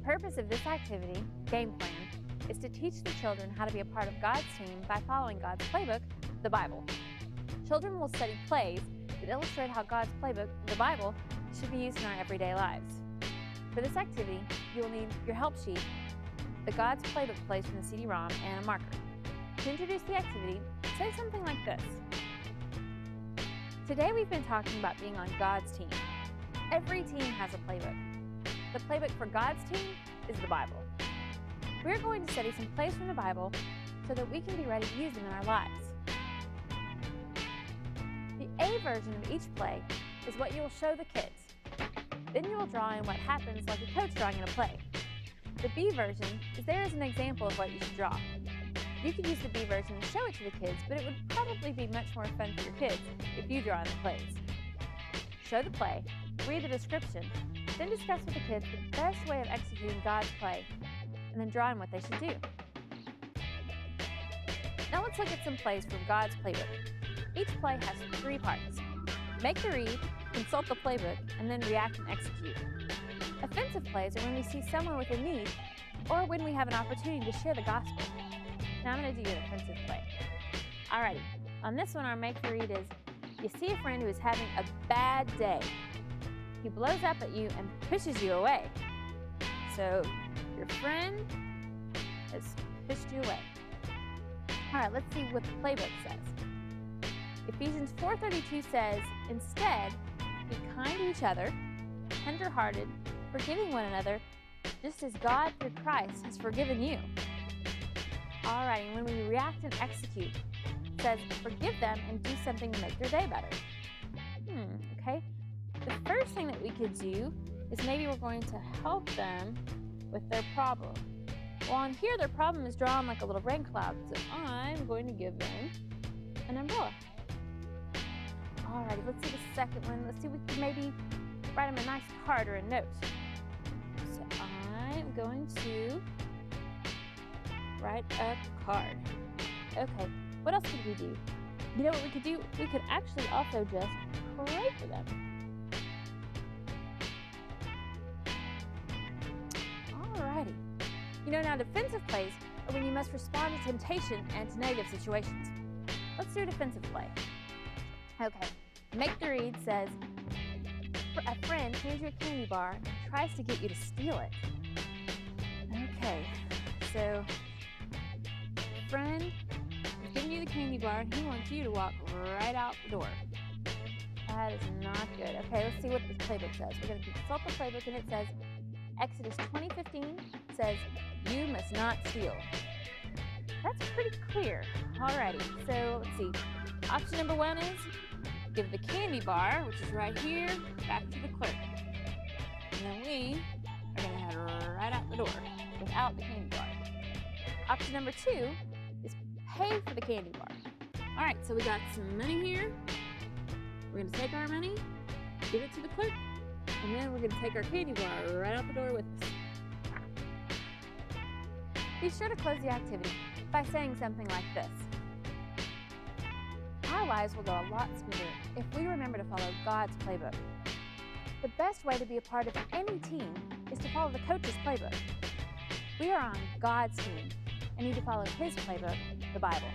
purpose of this activity, Game Plan, is to teach the children how to be a part of God's team by following God's playbook, the Bible. Children will study plays that illustrate how God's playbook, the Bible, should be used in our everyday lives. For this activity, you will need your help sheet, the God's Playbook plays from the CD-ROM, and a marker. To introduce the activity, say something like this. Today we've been talking about being on God's team. Every team has a playbook. The playbook for God's team is the Bible. We're going to study some plays from the Bible so that we can be ready to use them in our lives. The A version of each play is what you will show the kids. Then you will draw in what happens like a coach drawing in a play. The B version is there as an example of what you should draw. You could use the B version and show it to the kids, but it would probably be much more fun for your kids if you draw in the plays. Show the play, read the description, then discuss with the kids the best way of executing God's play, and then draw in what they should do. Now let's look at some plays from God's playbook. Each play has 3 parts. Make the read, consult the playbook, and then react and execute. Offensive plays are when we see someone with a need or when we have an opportunity to share the gospel. Now I'm going to do an offensive play. Alrighty, on this one our make the read is, you see a friend who is having a bad day. He blows up at you and pushes you away. So your friend has pushed you away. Alright, let's see what the playbook says. Ephesians 4:32 says, instead, be kind to each other, tender-hearted, forgiving one another, just as God through Christ has forgiven you. Alright, and when we react and execute, it says, forgive them and do something to make their day better. Okay. The first thing that we could do is maybe we're going to help them with their problem. Well, on here their problem is drawn like a little rain cloud, so I'm going to give them an umbrella. Alrighty, let's see the second one. Let's see if we can maybe write them a nice card or a note. So I'm going to write a card. Okay, what else could we do? You know what we could do? We could actually also just pray for them. Alrighty. You know, now defensive plays are when you must respond to temptation and to negative situations. Let's do a defensive play. Okay, make the read says, a friend hands you a candy bar and tries to get you to steal it. Okay, so friend is giving you the candy bar and he wants you to walk right out the door. That is not good. Okay, let's see what this playbook says. We're going to consult the playbook and it says, Exodus 20:15 says, you must not steal. That's pretty clear. Alrighty, so let's see. Option number 1 is, give the candy bar, which is right here, back to the clerk. And then we are going to head right out the door without the candy bar. Option number 2 is pay for the candy bar. Alright, so we got some money here. We're going to take our money, give it to the clerk, and then we're going to take our candy bar right out the door with us. Be sure to close the activity by saying something like this. Our lives will go a lot smoother if we remember to follow God's playbook. The best way to be a part of any team is to follow the coach's playbook. We are on God's team and need to follow His playbook, the Bible.